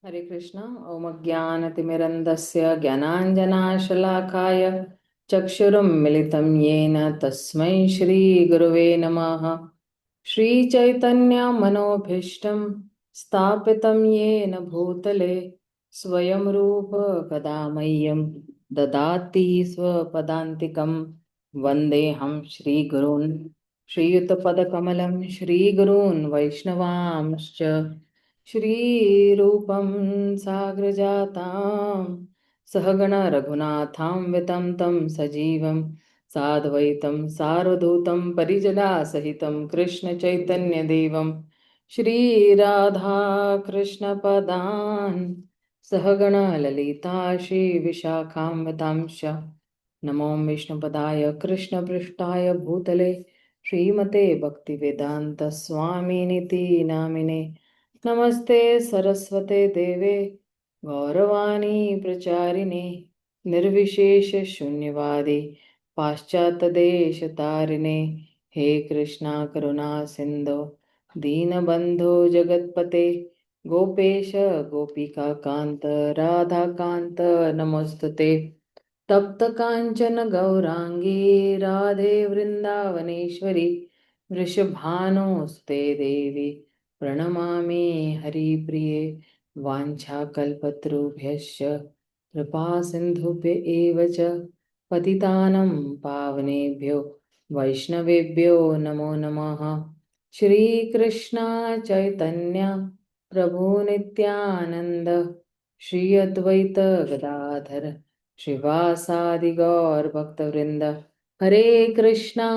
हरे कृष्ण। ओम अज्ञानतिमिरन्धस्य ज्ञानाञ्जनाशलाकाय चक्षुरुन्मिलितं येन तस्मै श्रीगुरुवे नमः। श्रीचैतन्यमनोभीष्टं स्थापितं येन भूतले स्वयं रूप कदा मह्यं ददाति स्वपदान्तिकं। वन्देऽहं श्रीगुरून् श्रीयुतपदकमलं श्रीगुरून् वैष्णवांश्च श्रीरूपं साग्रजातां सहगण रघुनाथान्वितं तं सजीवं साद्वैतं सार्वधूतं परिजनासहितं कृष्णचैतन्यदेवं श्रीराधा कृष्णपदान् सहगण ललिता श्रीविशाखान्वितांश्च नमो विष्णुपदाय कृष्णपृष्ठाय भूतले श्रीमते भक्तिवेदांत स्वामिनिति नामिने। नमस्ते सरस्वते देवे गौरवाणी प्रचारिणे निर्विशेष शून्यवादी पाश्चात्य देश तारिणे। हे कृष्णा करुणा सिंधु दीनबंधो जगतपते गोपेश गोपिका कांत राधा कांत नमोस्तुते। तप्त कांचन गौरांगी राधे वृंदावनेश्वरी वृषभानुस्ते देवी प्रणमामि हरिप्रिये। वाञ्छाकल्पतरुभ्यश्च कृपा सिन्धुभ्य एव च पतितानं पावनेभ्यो वैष्णवेभ्यो नमो नमः। श्रीकृष्ण चैतन्य प्रभु नित्यानंद श्री अद्वैत गदाधर श्रीवासादि गौर भक्तवृंद। हरे कृष्णा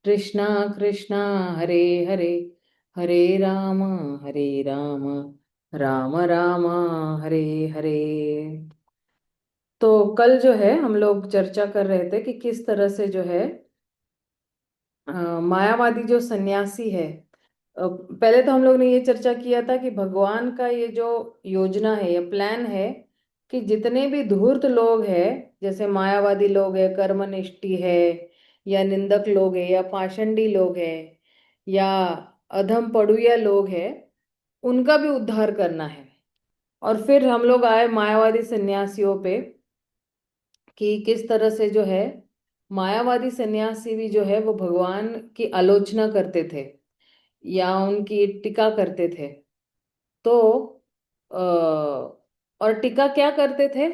कृष्णा कृष्णा हरे हरे हरे राम हरे राम राम राम हरे हरे। तो कल जो है हम लोग चर्चा कर रहे थे कि किस तरह से जो है मायावादी जो सन्यासी है। पहले तो हम लोग ने ये चर्चा किया था कि भगवान का ये जो योजना है, ये प्लान है कि जितने भी धूर्त लोग हैं, जैसे मायावादी लोग हैं, कर्मनिष्ठी है, या निंदक लोग हैं, या पाषंडी लोग हैं, या अधम पड़ुया लोग हैं, उनका भी उद्धार करना है। और फिर हम लोग आए मायावादी सन्यासियों पे कि किस तरह से जो है मायावादी सन्यासी भी जो है वो भगवान की आलोचना करते थे या उनकी टीका करते थे। तो और टीका क्या करते थे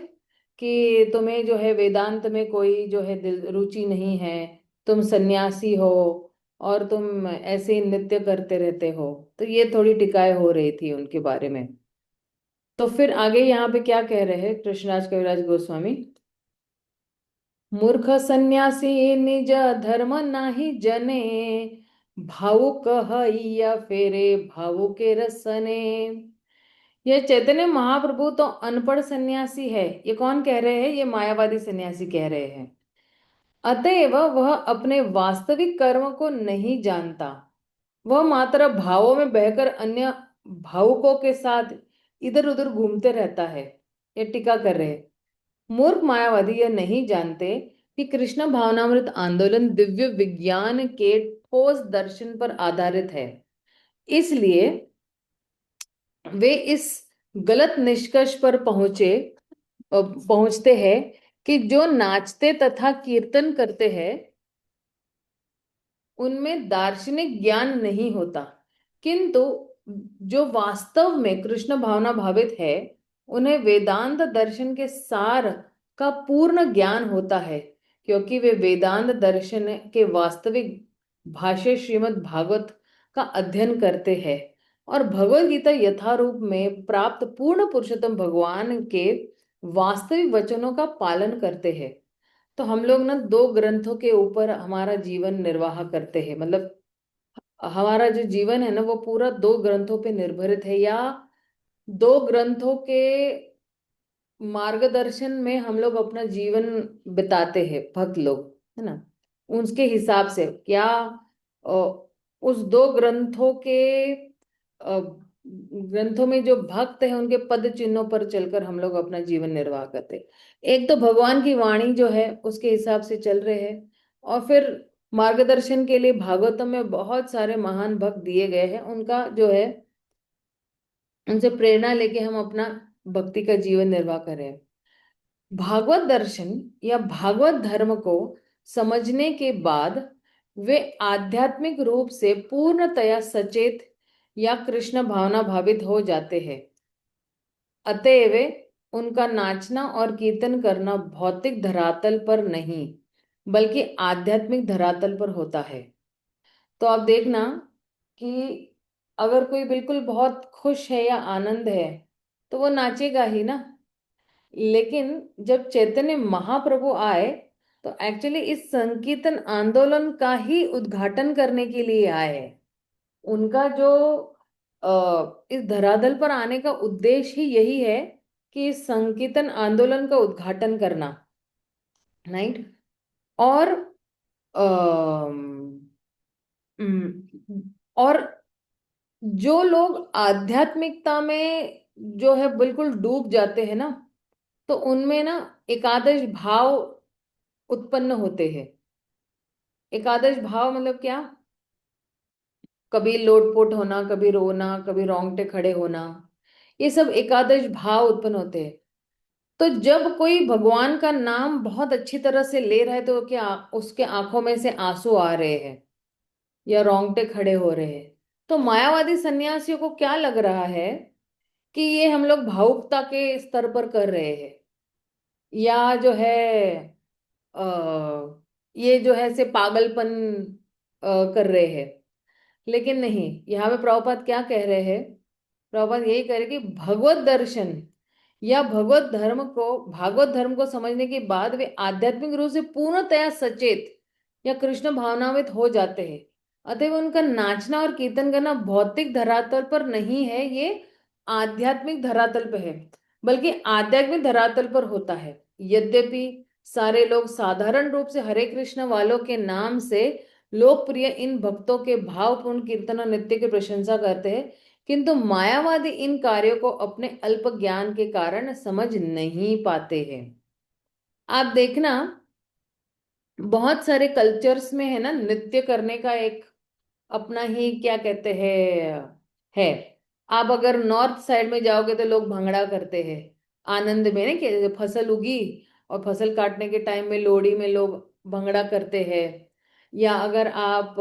कि तुम्हें जो है वेदांत में कोई जो है दिल रुचि नहीं है, तुम सन्यासी हो और तुम ऐसे ही नृत्य करते रहते हो। तो ये थोड़ी टिकाएं हो रही थी उनके बारे में। तो फिर आगे यहाँ पे क्या कह रहे हैं कृष्णराज कविराज गोस्वामी। मूर्ख सन्यासी निज धर्म नाही जने भावुक हइया फेरे भावुके रसने। ये चैतन्य महाप्रभु तो अनपढ़ सन्यासी है, ये कौन कह रहे हैं? ये मायावादी सन्यासी कह रहे हैं। अतएव वह अपने वास्तविक कर्म को नहीं जानता, वह मात्र भावों में बहकर अन्य भावुकों के साथ इधर उधर घूमते रहता है। ये टीका कर रहे हैं। मूर्ख मायावादी यह नहीं जानते कि कृष्ण भावनामृत आंदोलन दिव्य विज्ञान के ठोस दर्शन पर आधारित है। इसलिए वे इस गलत निष्कर्ष पर पहुंचते हैं कि जो नाचते तथा कीर्तन करते हैं उनमें दार्शनिक ज्ञान नहीं होता, किंतु जो वास्तव में कृष्ण भावना भावित है उन्हें वेदांत दर्शन के सार का पूर्ण ज्ञान होता है, क्योंकि वे वेदांत दर्शन के वास्तविक भाष्य श्रीमद् भागवत का अध्ययन करते हैं और भगवत गीता यथारूप में प्राप्त पूर्ण पुरुषोत्तम भगवान के वास्तविक वचनों का पालन करते हैं। तो हम लोग ना दो ग्रंथों के ऊपर हमारा जीवन निर्वाह करते हैं, मतलब हमारा जो जीवन है ना वो पूरा दो ग्रंथों पे निर्भरित है, या दो ग्रंथों के मार्गदर्शन में हम लोग अपना जीवन बिताते हैं, भक्त लोग, है ना। उसके हिसाब से क्या अ, उस दो ग्रंथों के ग्रंथों में जो भक्त है उनके पद चिन्हों पर चलकर हम लोग अपना जीवन निर्वाह करते हैं। एक तो भगवान की वाणी जो है उसके हिसाब से चल रहे हैं, और फिर मार्गदर्शन के लिए भागवतम में बहुत सारे महान भक्त दिए गए हैं, उनका जो है उनसे प्रेरणा लेके हम अपना भक्ति का जीवन निर्वाह करें। भागवत दर्शन या भागवत धर्म को समझने के बाद वे आध्यात्मिक रूप से पूर्णतया सचेत या कृष्ण भावना भावित हो जाते हैं। अतएव उनका नाचना और कीर्तन करना भौतिक धरातल पर नहीं बल्कि आध्यात्मिक धरातल पर होता है। तो आप देखना कि अगर कोई बिल्कुल बहुत खुश है या आनंद है तो वो नाचेगा ही ना। लेकिन जब चैतन्य महाप्रभु आए तो एक्चुअली इस संकीर्तन आंदोलन का ही उद्घाटन करने के लिए आए हैं। उनका जो इस धरातल पर आने का उद्देश्य ही यही है कि इस संकीर्तन आंदोलन का उद्घाटन करना, राइट। और अम, और जो लोग आध्यात्मिकता में जो है बिल्कुल डूब जाते हैं ना, तो उनमें ना एकादश भाव उत्पन्न होते हैं। एकादश भाव मतलब क्या? कभी लोटपोट होना, कभी रोना, कभी रोंगटे खड़े होना, ये सब एकादश भाव उत्पन्न होते हैं। तो जब कोई भगवान का नाम बहुत अच्छी तरह से ले रहा है तो क्या उसके आंखों में से आंसू आ रहे हैं या रोंगटे खड़े हो रहे हैं? तो मायावादी सन्यासियों को क्या लग रहा है कि ये हम लोग भावुकता के स्तर पर कर रहे हैं, या जो है आ, ये जो है से पागलपन कर रहे हैं। लेकिन नहीं, यहाँ पे प्रभुपाद क्या कह रहे हैं? प्रभुपाद यही कह रहे कि भगवत दर्शन या भागवत धर्म को समझने के बाद वे आध्यात्मिक रूप से पूर्णतया सचेत या कृष्ण भावनावित हो जाते हैं। अतः उनका नाचना और कीर्तन करना भौतिक धरातल पर नहीं है, ये आध्यात्मिक धरातल पर है, बल्कि आध्यात्मिक धरातल पर होता है। यद्यपि सारे लोग साधारण रूप से हरे कृष्ण वालों के नाम से लोकप्रिय इन भक्तों के भावपूर्ण कीर्तन और नृत्य की प्रशंसा करते हैं, किंतु मायावादी इन कार्यों को अपने अल्प ज्ञान के कारण समझ नहीं पाते हैं। आप देखना, बहुत सारे कल्चर्स में है ना, नृत्य करने का एक अपना ही क्या कहते हैं है। आप अगर नॉर्थ साइड में जाओगे तो लोग भंगड़ा करते हैं आनंद में, ना कि फसल उगी और फसल काटने के टाइम में लोहड़ी में लोग भंगड़ा करते हैं। या अगर आप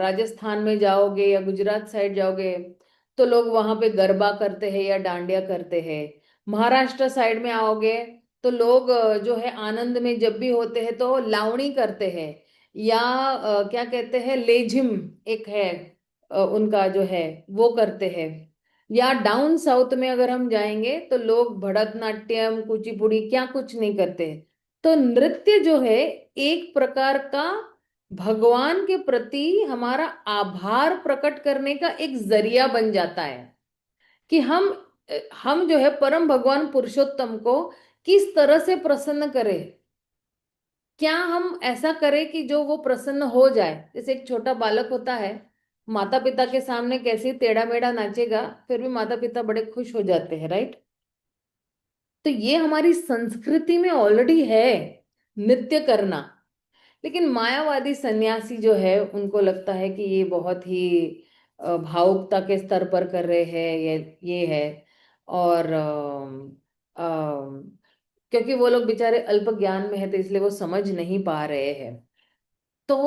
राजस्थान में जाओगे या गुजरात साइड जाओगे तो लोग वहां पे गरबा करते हैं या डांडिया करते हैं। महाराष्ट्र साइड में आओगे तो लोग जो है आनंद में जब भी होते हैं तो लावणी करते हैं, या क्या कहते हैं लेझिम एक है उनका जो है वो करते हैं। या डाउन साउथ में अगर हम जाएंगे तो लोग भरतनाट्यम कुचिपुड़ी क्या कुछ नहीं करते। तो नृत्य जो है एक प्रकार का भगवान के प्रति हमारा आभार प्रकट करने का एक जरिया बन जाता है कि हम जो है परम भगवान पुरुषोत्तम को किस तरह से प्रसन्न करें। क्या हम ऐसा करें कि जो वो प्रसन्न हो जाए? जैसे एक छोटा बालक होता है, माता पिता के सामने कैसे ही टेढ़ा मेढ़ा नाचेगा, फिर भी माता पिता बड़े खुश हो जाते हैं, राइट। तो ये हमारी संस्कृति में ऑलरेडी है नृत्य करना। लेकिन मायावादी सन्यासी जो है उनको लगता है कि ये बहुत ही भावुकता के स्तर पर कर रहे हैं, ये है। और क्योंकि वो लोग बेचारे अल्प ज्ञान में है तो इसलिए वो समझ नहीं पा रहे हैं। तो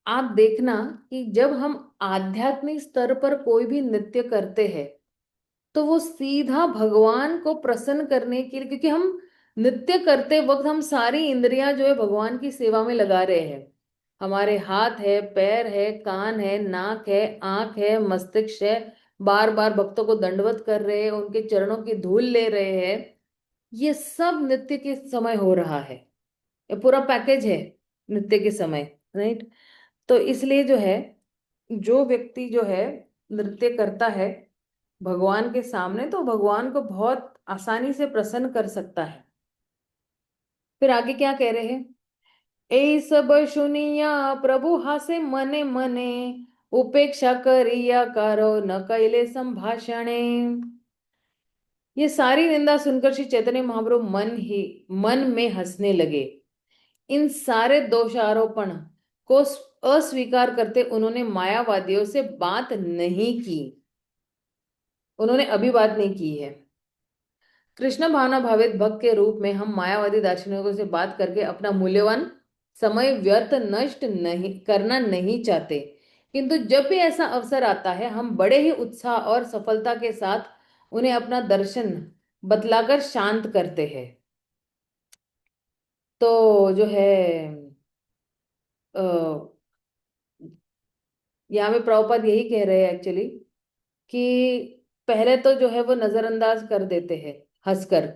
आप देखना कि जब हम आध्यात्मिक स्तर पर कोई भी नृत्य करते हैं तो वो सीधा भगवान को प्रसन्न करने के लिए, क्योंकि हम नृत्य करते वक्त हम सारी इंद्रियां जो है भगवान की सेवा में लगा रहे हैं। हमारे हाथ है, पैर है, कान है, नाक है, आंख है, मस्तिष्क है, बार बार भक्तों को दंडवत कर रहे हैं, उनके चरणों की धूल ले रहे हैं। ये सब नृत्य के समय हो रहा है, ये पूरा पैकेज है नृत्य के समय, राइट। तो इसलिए जो है, जो व्यक्ति जो है नृत्य करता है भगवान के सामने तो भगवान को बहुत आसानी से प्रसन्न कर सकता है। फिर आगे क्या कह रहे हैं? ए सब सुनिया प्रभु हासे मने मने, उपेक्षा करिया करो न कैले संभाषणे। ये सारी निंदा सुनकर श्री चैतन्य महाप्रभु मन में हंसने लगे। इन सारे दोषारोपण को अस्वीकार करते उन्होंने मायावादियों से बात नहीं की। उन्होंने अभी बात नहीं की है। कृष्ण भावना भावित भक्त के रूप में हम मायावादी दार्शनिकों से बात करके अपना मूल्यवान समय व्यर्थ नष्ट नहीं करना नहीं चाहते, किंतु जब भी ऐसा अवसर आता है हम बड़े ही उत्साह और सफलता के साथ उन्हें अपना दर्शन बतलाकर शांत करते हैं। तो जो है अ, यहाँ पे प्रभुपाद यही कह रहे हैं एक्चुअली कि पहले तो जो है वो नजरअंदाज कर देते हैं हंसकर,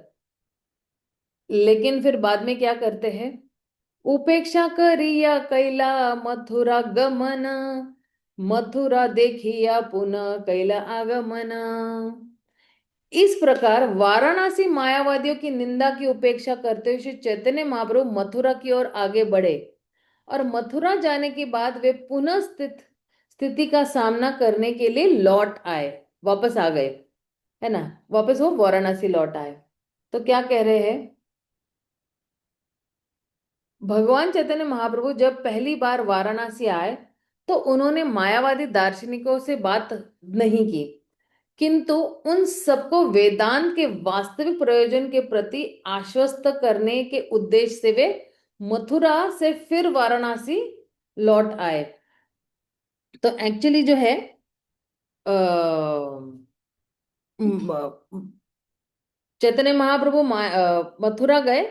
लेकिन फिर बाद में क्या करते हैं, उपेक्षा करिया कैला मथुरा गमन, मथुरा देखिया पुनः कैला आगमन। इस प्रकार वाराणसी मायावादियों की निंदा की उपेक्षा करते हुए श्री चैतन्य महाप्रभु मथुरा की ओर आगे बढ़े, और मथुरा जाने के बाद वे पुनः स्थिति का सामना करने के लिए लौट आए, वापस आ गए, है ना, वापस वो वाराणसी लौट आए। तो क्या कह रहे हैं, भगवान चैतन्य महाप्रभु जब पहली बार वाराणसी आए तो उन्होंने मायावादी दार्शनिकों से बात नहीं की, किंतु उन सबको वेदांत के वास्तविक प्रयोजन के प्रति आश्वस्त करने के उद्देश्य से वे मथुरा से फिर वाराणसी लौट आए। तो एक्चुअली जो है चैतन्य महाप्रभु मथुरा गए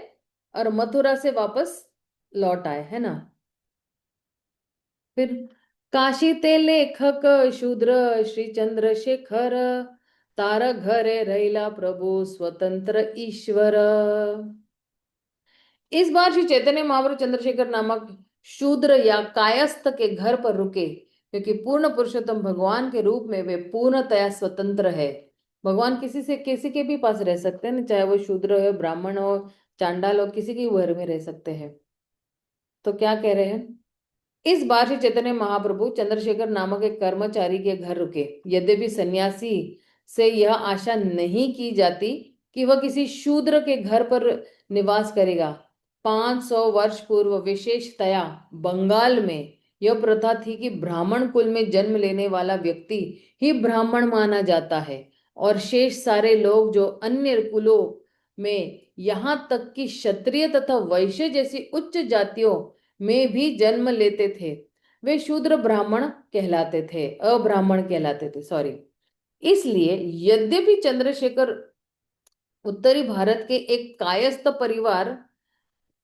और मथुरा से वापस लौट आए, है ना। फिर काशी ते लेखक शूद्र श्री चंद्रशेखर, तार घरे रहिला प्रभु स्वतंत्र ईश्वर। इस बार श्री चैतन्य महाप्रभु चंद्रशेखर नामक शूद्र या कायस्थ के घर पर रुके, क्योंकि पूर्ण पुरुषोत्तम भगवान के रूप में वे पूर्णतया स्वतंत्र है। भगवान किसी से किसी के भी पास रह सकते हैं ना, चाहे वो शूद्र हो, ब्राह्मण हो, चांडाल हो, किसी के घर में रह सकते हैं। तो क्या कह रहे हैं, इस बार श्री चैतन्य महाप्रभु चंद्रशेखर नामक एक कर्मचारी के घर रुके। यद्यपि सन्यासी से यह आशा नहीं की जाती कि वह किसी शूद्र के घर पर निवास करेगा। 500 वर्ष पूर्व विशेषतया बंगाल में यह प्रथा थी कि ब्राह्मण कुल में जन्म लेने वाला व्यक्ति ही ब्राह्मण माना जाता है, और शेष सारे लोग जो अन्य कुलों में, यहाँ तक कि क्षत्रिय तथा वैश्य जैसी उच्च जातियों में भी जन्म लेते थे, वे शूद्र ब्राह्मण कहलाते थे, अब्राह्मण कहलाते थे, सॉरी। इसलिए यद्यपि चंद्रशेखर उत्तरी भारत के एक कायस्थ परिवार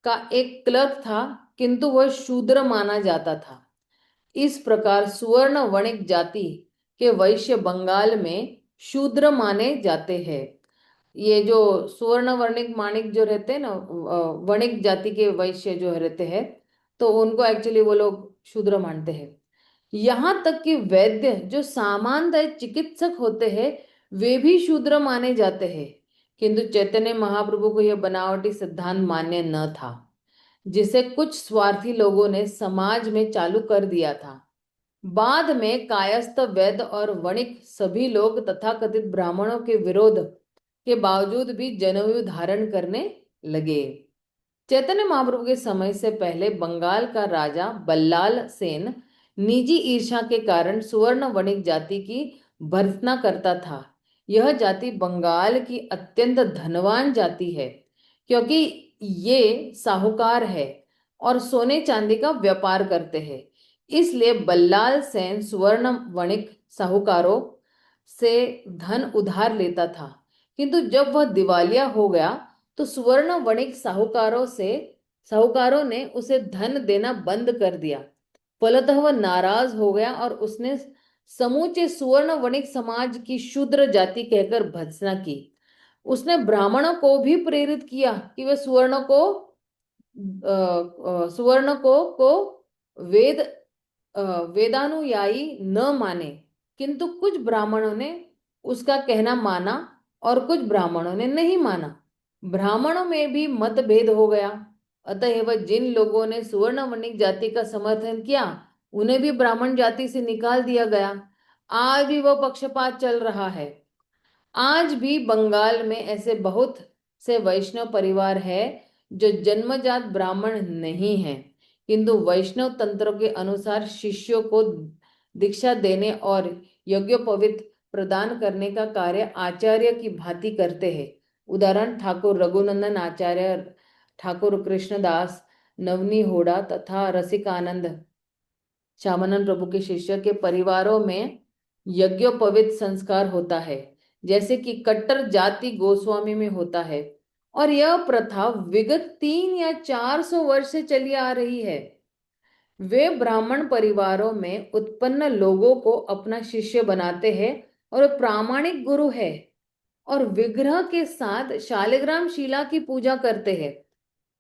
का एक क्लर्क था, किंतु वह शूद्र माना जाता था। इस प्रकार सुवर्ण वणिक जाति के वैश्य बंगाल में शूद्र माने जाते हैं। ये जो सुवर्ण वर्णिक माणिक जो रहते हैं ना, वणिक जाति के वैश्य जो रहते हैं, तो उनको एक्चुअली वो लोग शूद्र मानते हैं। यहाँ तक कि वैद्य जो सामान्यतः चिकित्सक होते हैं वे भी शूद्र माने जाते हैं, किंतु चैतन्य महाप्रभु को यह बनावटी सिद्धांत मान्य न था, जिसे कुछ स्वार्थी लोगों ने समाज में चालू कर दिया था। बाद में कायस्थ वैद्य और वणिक सभी लोग तथाकथित ब्राह्मणों के विरोध के बावजूद भी जनेऊ धारण करने लगे। चैतन्य महाप्रभु के समय से पहले बंगाल का राजा बल्लाल सेन निजी ईर्ष्या के कारण सुवर्ण वणिक जाति की भर्त्सना करता था। यह जाति बंगाल की अत्यंत धनवान जाति है, क्योंकि ये साहूकार है और सोने चांदी का व्यापार करते हैं। इसलिए बल्लाल सेन सुवर्ण वणिक साहूकारों से धन उधार लेता था, किंतु जब वह दिवालिया हो गया तो सुवर्ण वणिक साहूकारों ने उसे धन देना बंद कर दिया। फलतः वह नाराज हो गया और उसने समूचे सुवर्ण वणिक समाज की शूद्र जाति कहकर भर्त्सना की। उसने ब्राह्मणों को भी प्रेरित किया कि वे सुवर्ण को वेद वेदानुयायी न माने, किंतु कुछ ब्राह्मणों ने उसका कहना माना और कुछ ब्राह्मणों ने नहीं माना। ब्राह्मणों में भी मतभेद हो गया। अतएव जिन लोगों ने सुवर्ण वणिक जाति का समर्थन किया उन्हें भी ब्राह्मण जाति से निकाल दिया गया। आज भी वह पक्षपात चल रहा है। आज भी बंगाल में ऐसे बहुत से वैष्णव परिवार है जो जन्मजात ब्राह्मण नहीं है, किंतु वैष्णव तंत्रों के अनुसार शिष्यों को दीक्षा देने और यज्ञोपवीत प्रदान करने का कार्य आचार्य की भांति करते हैं। उदाहरण ठाकुर रघुनंदन आचार्य, ठाकुर कृष्णदास, नवनी होड़ा तथा रसिकानंद श्यामानंद प्रभु के शिष्य के परिवारों में यज्ञोपवीत संस्कार होता है, जैसे कि कट्टर जाति गोस्वामी में होता है। और यह प्रथा विगत 300 या 400 वर्ष से चली आ रही है। वे ब्राह्मण परिवारों में उत्पन्न लोगों को अपना शिष्य बनाते हैं और प्रामाणिक गुरु है, और विग्रह के साथ शालिग्राम शिला की पूजा करते हैं।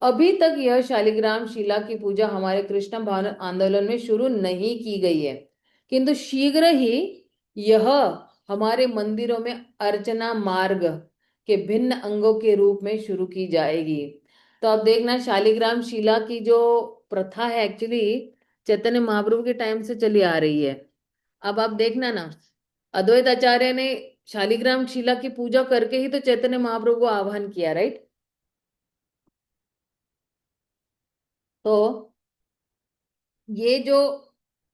अभी तक यह शालिग्राम शिला की पूजा हमारे कृष्ण भावन आंदोलन में शुरू नहीं की गई है, किंतु शीघ्र ही यह हमारे मंदिरों में अर्चना मार्ग के भिन्न अंगों के रूप में शुरू की जाएगी। तो अब देखना, शालिग्राम शिला की जो प्रथा है एक्चुअली चैतन्य महाप्रभु के टाइम से चली आ रही है। अब आप देखना ना, अद्वैत आचार्य ने शालिग्राम शिला की पूजा करके ही तो चैतन्य महाप्रभु को आह्वान किया, राइट। तो ये जो,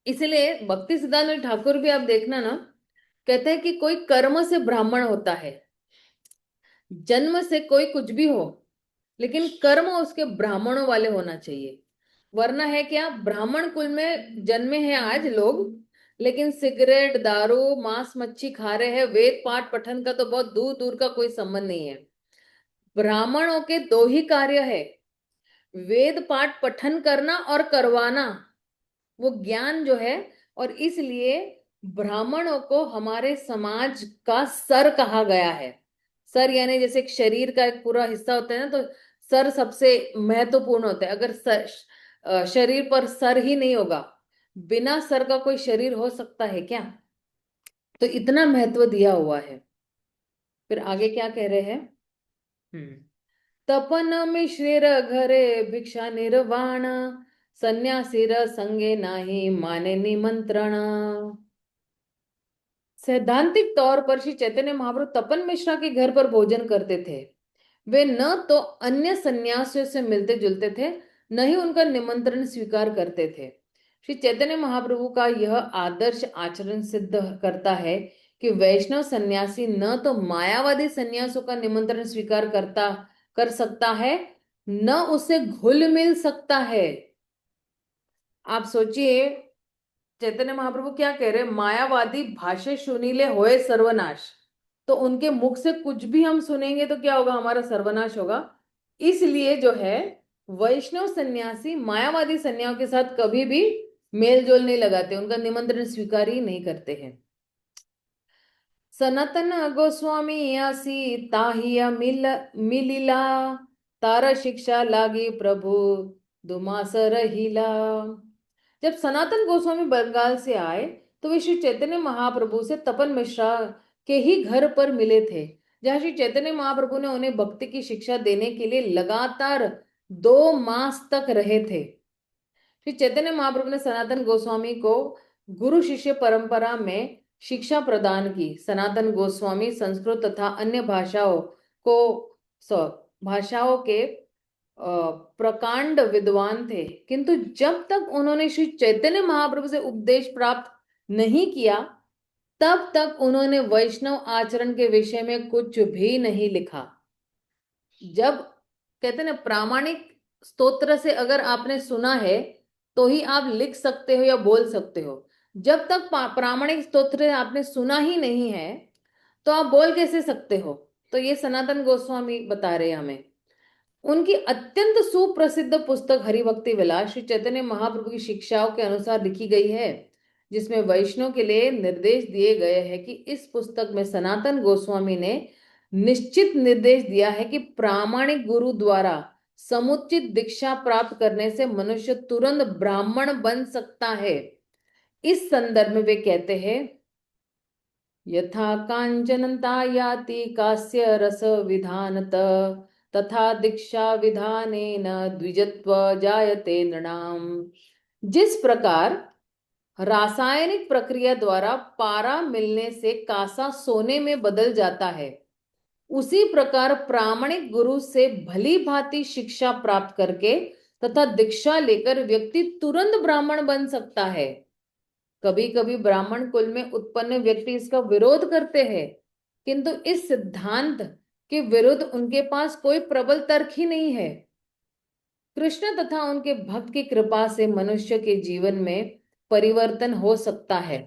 इसलिए भक्ति सिद्धांत ठाकुर भी आप देखना ना, कहते हैं कि कोई कर्म से ब्राह्मण होता है, जन्म से कोई कुछ भी हो, लेकिन कर्म उसके ब्राह्मणों वाले होना चाहिए। वरना है क्या, ब्राह्मण कुल में जन्मे हैं आज लोग, लेकिन सिगरेट दारू मांस मच्छी खा रहे हैं, वेद पाठ पठन का तो बहुत दूर दूर का कोई संबंध नहीं है। ब्राह्मणों के दो ही कार्य है, वेद पाठ पठन करना और करवाना, वो ज्ञान जो है। और इसलिए ब्राह्मणों को हमारे समाज का सर कहा गया है। सर यानी जैसे एक शरीर का एक पूरा हिस्सा होता है ना, तो सर सबसे महत्वपूर्ण होता है। अगर शरीर पर सर ही नहीं होगा, बिना सर का कोई शरीर हो सकता है क्या? तो इतना महत्व दिया हुआ है। फिर आगे क्या कह रहे हैं? तपन मिश्रेर घरे भिक्षा निर्वाण, सन्यासीर संगे नाही माने निमंत्रण। सैद्धांतिक तौर पर श्री चैतन्य महाप्रभु तपन मिश्रा के घर पर भोजन करते थे। वे न तो अन्य सन्यासियों से मिलते जुलते थे, न ही उनका निमंत्रण स्वीकार करते थे। श्री चैतन्य महाप्रभु का यह आदर्श आचरण सिद्ध करता है कि वैष्णव सन्यासी न तो मायावादी सन्यासों का निमंत्रण स्वीकार कर सकता है, न उसे घुल मिल सकता है। आप सोचिए, चैतन्य महाप्रभु क्या कह रहे हैं? मायावादी भाषे सुनीले होए सर्वनाश। तो उनके मुख से कुछ भी हम सुनेंगे तो क्या होगा? हमारा सर्वनाश होगा। इसलिए जो है, वैष्णव सन्यासी मायावादी सन्यासियों के साथ कभी भी मेल जोल नहीं लगाते, उनका निमंत्रण स्वीकार ही नहीं करते हैं। सनातन गोस्वामी आसी ताहिया मिलिला, तारा शिक्षा लागी प्रभु दुमास रहिला। जब सनातन गोस्वामी बंगाल से आए तो वे श्री चैतन्य महाप्रभु से तपन मिश्रा के ही घर पर मिले थे, जहां श्री चैतन्य महाप्रभु ने उन्हें भक्ति की शिक्षा देने के लिए लगातार 2 मास तक रहे थे। श्री चैतन्य महाप्रभु ने सनातन गोस्वामी को गुरु शिष्य परंपरा में शिक्षा प्रदान की। सनातन गोस्वामी संस्कृत तथा अन्य भाषाओं के प्रकांड विद्वान थे, किंतु जब तक उन्होंने श्री चैतन्य महाप्रभु से उपदेश प्राप्त नहीं किया, तब तक उन्होंने वैष्णव आचरण के विषय में कुछ भी नहीं लिखा। जब कहते ना, प्रामाणिक स्तोत्र से अगर आपने सुना है तो ही आप लिख सकते हो या बोल सकते हो। जब तक प्रामाणिक स्तोत्र आपने सुना ही नहीं है तो आप बोल कैसे सकते हो? तो ये सनातन गोस्वामी बता रहे हैं हमें। उनकी अत्यंत सुप्रसिद्ध पुस्तक हरिभक्ति विलास श्री चैतन्य महाप्रभु की शिक्षाओं के अनुसार लिखी गई है, जिसमें वैष्णव के लिए निर्देश दिए गए हैं कि इस पुस्तक में सनातन गोस्वामी ने निश्चित निर्देश दिया है कि प्रामाणिक गुरु द्वारा समुचित दीक्षा प्राप्त करने से मनुष्य तुरंत ब्राह्मण बन सकता है। इस संदर्भ में वे कहते हैं, यथा कांचनता याति कास्य रस विधानत, तथा दीक्षा विधानेन द्विजत्व जायते नृणाम। जिस प्रकार रासायनिक प्रक्रिया द्वारा पारा मिलने से कासा सोने में बदल जाता है, उसी प्रकार प्रामाणिक गुरु से भली भांति शिक्षा प्राप्त करके तथा दीक्षा लेकर व्यक्ति तुरंत ब्राह्मण बन सकता है। कभी कभी ब्राह्मण कुल में उत्पन्न व्यक्ति इसका विरोध करते हैं, किंतु इस सिद्धांत के विरुद्ध उनके पास कोई प्रबल तर्क ही नहीं है। कृष्ण तथा उनके भक्त की कृपा से मनुष्य के जीवन में परिवर्तन हो सकता है।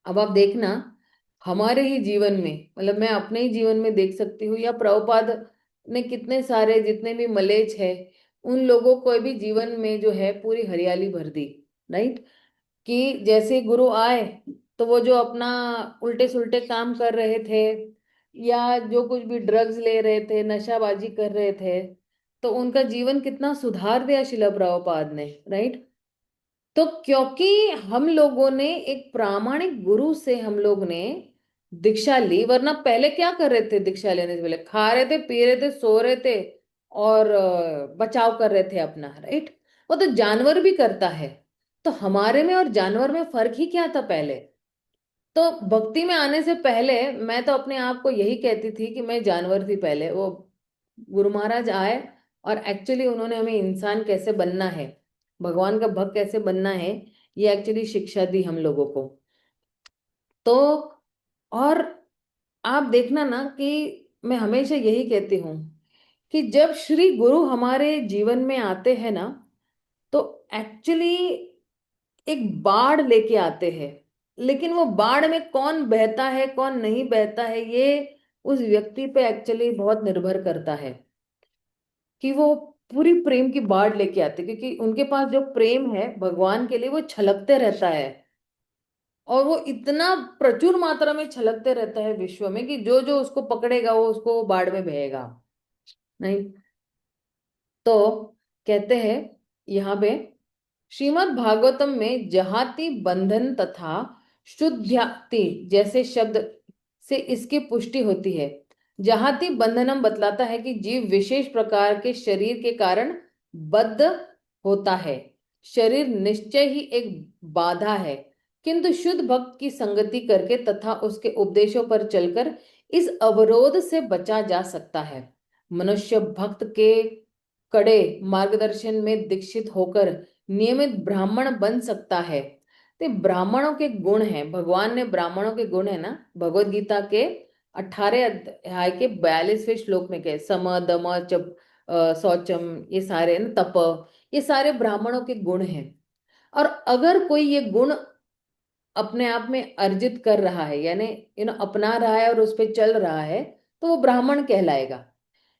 अब आप देखना, हमारे ही जीवन में, मतलब मैं अपने ही जीवन में देख सकती हूँ, या प्रभुपाद ने कितने सारे जितने भी मलेच्छ है उन लोगों को भी जीवन में जो है पूरी हरियाली भर दी। राइट? कि जैसे गुरु आए तो वो जो अपना उल्टे सुल्टे काम कर रहे थे, या जो कुछ भी ड्रग्स ले रहे थे, नशाबाजी कर रहे थे, तो उनका जीवन कितना सुधार दिया शिला प्रभुपाद ने। राइट? तो क्योंकि हम लोगों ने एक प्रामाणिक गुरु से हम लोग ने दीक्षा ली, वरना पहले क्या कर रहे थे? दीक्षा लेने से पहले खा रहे थे, पी रहे थे, सो रहे थे और बचाव कर रहे थे अपना। राइट? वो तो जानवर भी करता है। तो हमारे में और जानवर में फर्क ही क्या था पहले? तो भक्ति में आने से पहले मैं तो अपने आप को यही कहती थी कि मैं जानवर थी पहले। वो गुरु महाराज आए और एक्चुअली उन्होंने हमें इंसान कैसे बनना है, भगवान का भक्त कैसे बनना है, ये एक्चुअली शिक्षा दी हम लोगों को। तो और आप देखना ना कि मैं हमेशा यही कहती हूँ कि जब श्री गुरु हमारे जीवन में आते हैं ना, तो एक्चुअली एक बाढ़ लेके आते हैं। लेकिन वो बाढ़ में कौन बहता है कौन नहीं बहता है, ये उस व्यक्ति पे एक्चुअली बहुत निर्भर करता है कि वो पूरी प्रेम की बाढ़ लेके आते, क्योंकि उनके पास जो प्रेम है भगवान के लिए वो छलकते रहता है। और वो इतना प्रचुर मात्रा में छलकते रहता है विश्व में कि जो जो उसको पकड़ेगा वो उसको बाढ़ में बहेगा। नहीं? तो कहते हैं यहाँ पे श्रीमद् भागवतम में जहाति बंधन तथा शुद्ध्याति जैसे शब्द से इसकी पुष्टि होती है। जहाति बंधनम बतलाता है कि जीव विशेष प्रकार के शरीर के कारण बद्ध होता है। शरीर निश्चय ही एक बाधा है, किंतु शुद्ध भक्त की संगति करके तथा उसके उपदेशों पर चलकर इस अवरोध से बचा जा सकता है। मनुष्य भक्त के कड़े मार्गदर्शन में दीक्षित होकर नियमित ब्राह्मण बन सकता है। तो ब्राह्मणों के गुण हैं, भगवान ने ब्राह्मणों के गुण है ना, भगवत गीता के 18 अध्याय के 42वें श्लोक में कहे, सम दम चप शौचम, ये सारे ना, तप, ये सारे ब्राह्मणों के गुण हैं। और अगर कोई ये गुण अपने आप में अर्जित कर रहा है, यानी अपना रहा है और उस पर चल रहा है, तो वो ब्राह्मण कहलाएगा।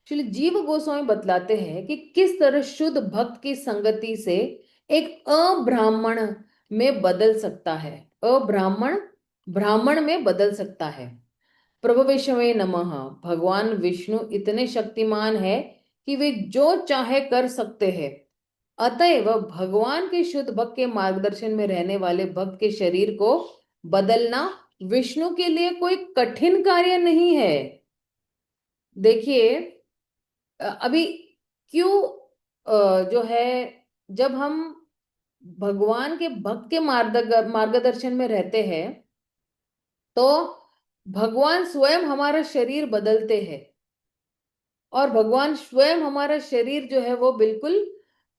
श्री जीव गोस्वामी बतलाते हैं कि किस तरह शुद्ध भक्त की संगति से एक अब्राह्मण में बदल सकता है, अब्राह्मण ब्राह्मण में बदल सकता है। प्रभु विष्णुवे नमः। भगवान विष्णु इतने शक्तिमान है कि वे जो चाहे कर सकते हैं। अतएव भगवान के शुद्ध भक्त के मार्गदर्शन में रहने वाले भक्त के शरीर को बदलना विष्णु के लिए कोई कठिन कार्य नहीं है। देखिए, अभी क्यों जो है, जब हम भगवान के भक्त के मार्गदर्शन में रहते हैं तो भगवान स्वयं हमारा शरीर बदलते हैं, और भगवान स्वयं हमारा शरीर जो है वो बिल्कुल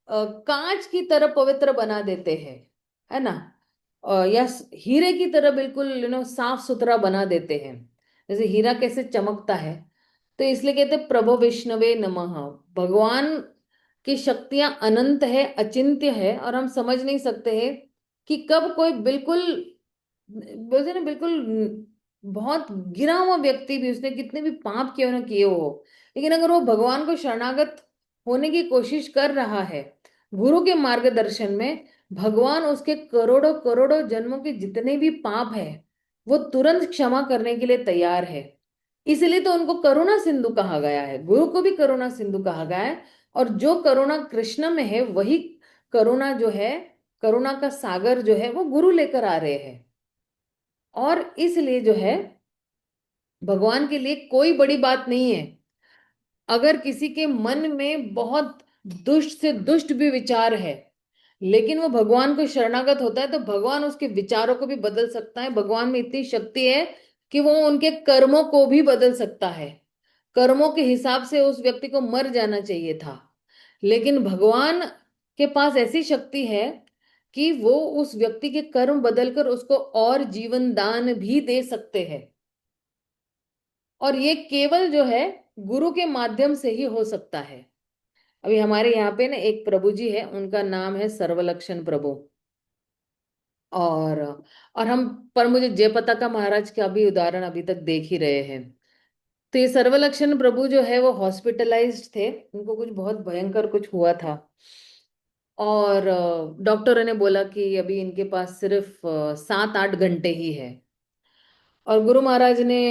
कांच की तरह पवित्र बना देते हैं, है ना? या हीरे की तरह बिल्कुल साफ सुथरा बना देते हैं। जैसे हीरा कैसे चमकता है, तो इसलिए कहते हैं प्रभु विष्णवे नमः। भगवान की शक्तियां अनंत है, अचिंत्य है, और हम समझ नहीं सकते हैं कि कब कोई बिल्कुल, बोलते ना, बिल्कुल बहुत गिरा हुआ व्यक्ति भी, उसने कितने भी पाप क्यों ना किए हो, लेकिन अगर वो भगवान को शरणागत होने की कोशिश कर रहा है गुरु के मार्गदर्शन में, भगवान उसके करोड़ों करोड़ों जन्मों के जितने भी पाप है वो तुरंत क्षमा करने के लिए तैयार है। इसलिए तो उनको करुणा सिंधु कहा गया है, गुरु को भी करुणा सिंधु कहा गया है। और जो करुणा कृष्ण में है वही करुणा जो है, करुणा का सागर जो है वो गुरु लेकर आ रहे हैं। और इसलिए जो है भगवान के लिए कोई बड़ी बात नहीं है अगर किसी के मन में बहुत दुष्ट से दुष्ट भी विचार है, लेकिन वो भगवान को शरणागत होता है तो भगवान उसके विचारों को भी बदल सकता है। भगवान में इतनी शक्ति है कि वो उनके कर्मों को भी बदल सकता है। कर्मों के हिसाब से उस व्यक्ति को मर जाना चाहिए था, लेकिन भगवान के पास ऐसी शक्ति है कि वो उस व्यक्ति के कर्म बदलकर उसको और जीवन दान भी दे सकते हैं। और ये केवल जो है गुरु के माध्यम से ही हो सकता है। अभी हमारे यहाँ पे ना एक प्रभु जी है, उनका नाम है सर्वलक्षण प्रभु। और और हम पर मुझे जयपता का महाराज का भी उदाहरण अभी तक देख ही रहे हैं। तो ये सर्वलक्षण प्रभु जो है वो हॉस्पिटलाइज्ड थे, उनको कुछ बहुत भयंकर कुछ हुआ था। और डॉक्टरों ने बोला कि अभी इनके पास सिर्फ 7-8 घंटे ही है। और गुरु महाराज ने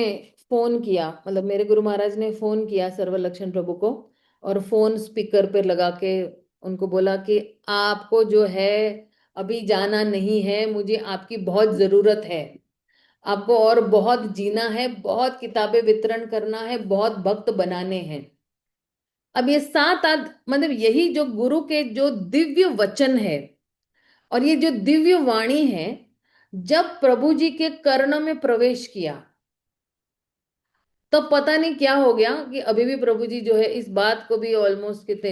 फोन किया, मतलब मेरे गुरु महाराज ने फोन किया सर्वलक्षण प्रभु को, और फोन स्पीकर पे लगा के उनको बोला कि आपको जो है अभी जाना नहीं है, मुझे आपकी बहुत जरूरत है। आपको और बहुत जीना है, बहुत किताबें वितरण करना है, बहुत भक्त बनाने हैं। अब ये 7-8 मतलब यही जो गुरु के जो दिव्य वचन है और ये जो दिव्य वाणी है, जब प्रभु जी के कर्ण में प्रवेश किया तो पता नहीं क्या हो गया कि अभी भी प्रभु जी जो है, इस बात को भी ऑलमोस्ट कितने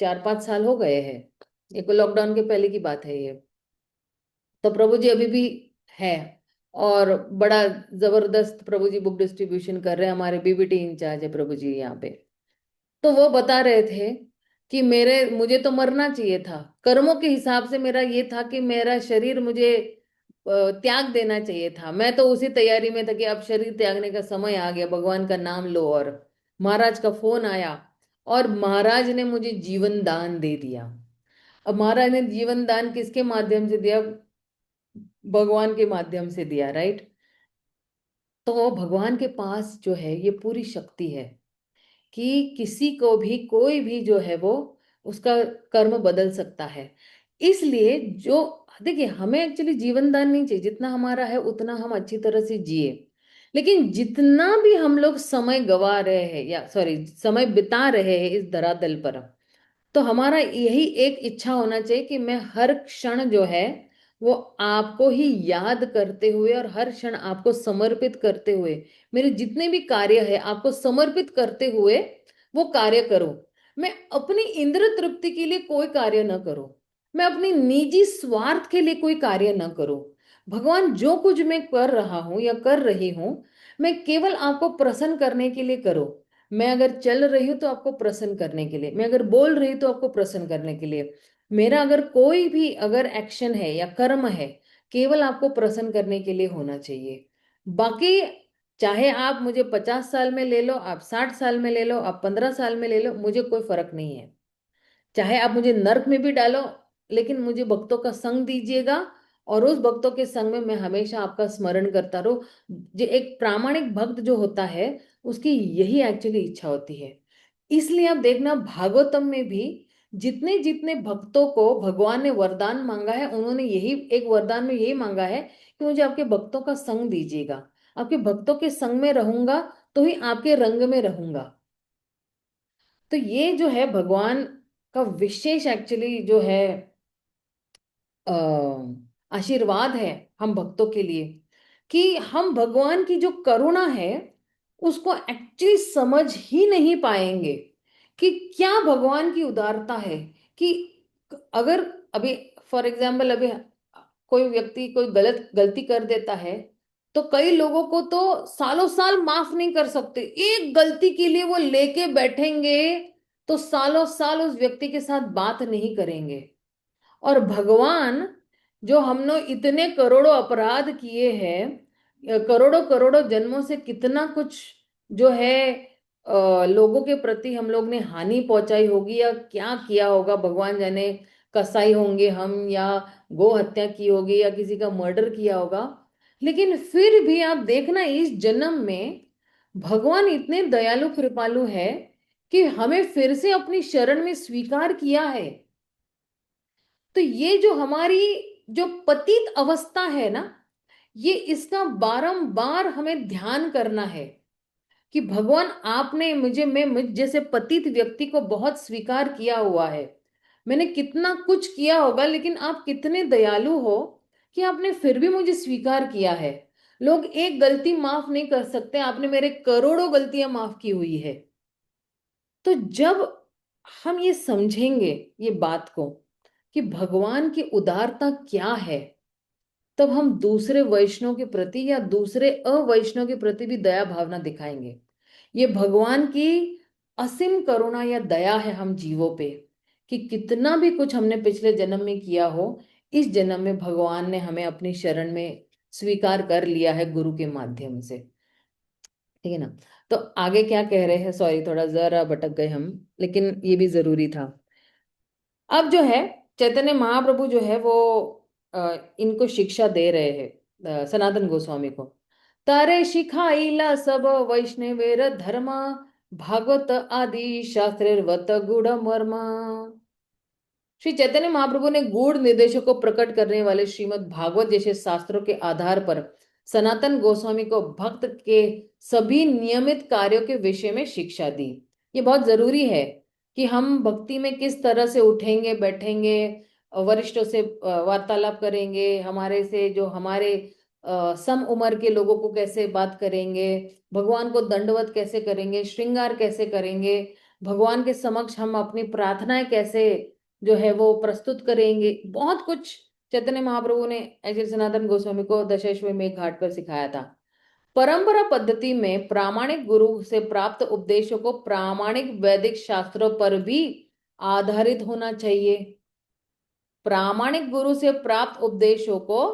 4-5 साल हो गए हैं, ये कोई लॉकडाउन के पहले की बात है ये। तो प्रभु जी अभी भी है। और बड़ा जबरदस्त प्रभु जी बुक डिस्ट्रीब्यूशन कर रहे हैं, हमारे बीबीटी इंचार्ज है प्रभु जी यहाँ पे। तो वो बता रहे थे कि मेरे मुझे तो मरना चाहिए था, कर्मों के हिसाब से मेरा ये था कि मेरा शरीर मुझे त्याग देना चाहिए था। मैं तो उसी तैयारी में था कि अब शरीर त्यागने का समय आ गया, भगवान का नाम लो। और महाराज का फोन आया और महाराज ने मुझे जीवन दान दे दिया। अब महाराज ने जीवन दान किसके माध्यम से दिया? भगवान के माध्यम से दिया, राइट। तो भगवान के पास जो है ये पूरी शक्ति है कि किसी को भी कोई भी जो है वो उसका कर्म बदल सकता है। इसलिए जो देखिए, हमें एक्चुअली जीवन दान नहीं चाहिए, जितना हमारा है उतना हम अच्छी तरह से जिए। लेकिन जितना भी हम लोग समय गवा रहे हैं, या सॉरी समय बिता रहे हैं इस धरातल पर, तो हमारा यही एक इच्छा होना चाहिए कि मैं हर क्षण जो है वो आपको ही याद करते हुए और हर क्षण आपको समर्पित करते हुए, मेरे जितने भी कार्य है आपको समर्पित करते हुए वो कार्य करूं। मैं अपनी इंद्र तृप्ति के लिए कोई कार्य न करूं, मैं अपनी निजी स्वार्थ के लिए कोई कार्य न करूं। भगवान जो कुछ मैं कर रहा हूं या कर रही हूं, मैं केवल आपको प्रसन्न करने के लिए करूं। मैं अगर चल रही हूं तो आपको प्रसन्न करने के लिए, मैं अगर बोल रही हूं तो आपको प्रसन्न करने के लिए। मेरा अगर कोई भी अगर एक्शन है या कर्म है, केवल आपको प्रसन्न करने के लिए होना चाहिए। बाकी चाहे आप मुझे 50 साल में ले लो, आप 60 साल में ले लो, आप 15 साल में ले लो, मुझे कोई फर्क नहीं है। चाहे आप मुझे नर्क में भी डालो, लेकिन मुझे भक्तों का संग दीजिएगा, और उस भक्तों के संग में मैं हमेशा आपका स्मरण करता रहूं। जो एक प्रामाणिक भक्त जो होता है, उसकी यही एक्चुअली इच्छा होती है। इसलिए आप देखना भागवतम में भी जितने जितने भक्तों को भगवान ने वरदान मांगा है, उन्होंने यही एक वरदान में यही मांगा है कि मुझे आपके भक्तों का संग दीजिएगा। आपके भक्तों के संग में रहूंगा तो ही आपके रंग में रहूंगा। तो ये जो है भगवान का विशेष एक्चुअली जो है आशीर्वाद है हम भक्तों के लिए, कि हम भगवान की जो करुणा है उसको एक्चुअली समझ ही नहीं पाएंगे कि क्या भगवान की उदारता है। कि अगर अभी फॉर एग्जाम्पल अभी कोई व्यक्ति कोई गलती कर देता है, तो कई लोगों को तो सालों साल माफ नहीं कर सकते, एक गलती के लिए वो लेके बैठेंगे, तो सालों साल उस व्यक्ति के साथ बात नहीं करेंगे। और भगवान जो हम लोग इतने करोड़ों अपराध किए हैं, करोड़ों करोड़ों जन्मों से कितना कुछ जो है लोगों के प्रति हम लोग ने हानि पहुंचाई होगी या क्या किया होगा भगवान जाने। कसाई होंगे हम, या गो हत्या की होगी, या किसी का मर्डर किया होगा। लेकिन फिर भी आप देखना इस जन्म में भगवान इतने दयालु कृपालु है कि हमें फिर से अपनी शरण में स्वीकार किया है। तो ये जो हमारी जो पतित अवस्था है ना, ये इसका बारंबार हमें ध्यान करना है कि भगवान आपने मैं मुझ जैसे पतित व्यक्ति को बहुत स्वीकार किया हुआ है। मैंने कितना कुछ किया होगा, लेकिन आप कितने दयालु हो कि आपने फिर भी मुझे स्वीकार किया है। लोग एक गलती माफ नहीं कर सकते, आपने मेरे करोड़ों गलतियां माफ की हुई है। तो जब हम ये समझेंगे ये बात को, कि कि भगवान की उदारता क्या है, तब हम दूसरे वैष्णव के प्रति या दूसरे अवैष्णव के प्रति भी दया भावना दिखाएंगे। ये भगवान की असीम करुणा या दया है हम जीवों पे, कि कितना भी कुछ हमने पिछले जन्म में किया हो, इस जन्म में भगवान ने हमें अपनी शरण में स्वीकार कर लिया है गुरु के माध्यम से। ठीक है ना। तो आगे क्या कह रहे हैं, सॉरी थोड़ा जरा भटक गए हम, लेकिन ये भी जरूरी था। अब जो है चैतन्य महाप्रभु जो है वो इनको शिक्षा दे रहे हैं, सनातन गोस्वामी को। तारे शिखाइला सब वैष्णवेर धर्म, भागवत आदि शास्त्रेर्वत गुढ़ मर्म। श्री चैतन्य महाप्रभु ने गूढ़ निर्देशों को प्रकट करने वाले श्रीमद् भागवत जैसे शास्त्रों के आधार पर सनातन गोस्वामी को भक्त के सभी नियमित कार्यों के विषय में शिक्षा दी। ये बहुत जरूरी है कि हम भक्ति में किस तरह से उठेंगे बैठेंगे, वरिष्ठों से वार्तालाप करेंगे, हमारे से जो हमारे सम उम्र के लोगों को कैसे बात करेंगे, भगवान को दंडवत कैसे करेंगे, श्रृंगार कैसे करेंगे, भगवान के समक्ष हम अपनी प्रार्थनाएं कैसे जो है वो प्रस्तुत करेंगे। बहुत कुछ चैतन्य महाप्रभु ने एक्चुअली सनातन गोस्वामी को दशाश्वमेध घाट पर सिखाया था। परंपरा पद्धति में प्रामाणिक गुरु से प्राप्त उपदेशों को प्रामाणिक वैदिक शास्त्रों पर भी आधारित होना चाहिए। प्रामाणिक गुरु से प्राप्त उपदेशों को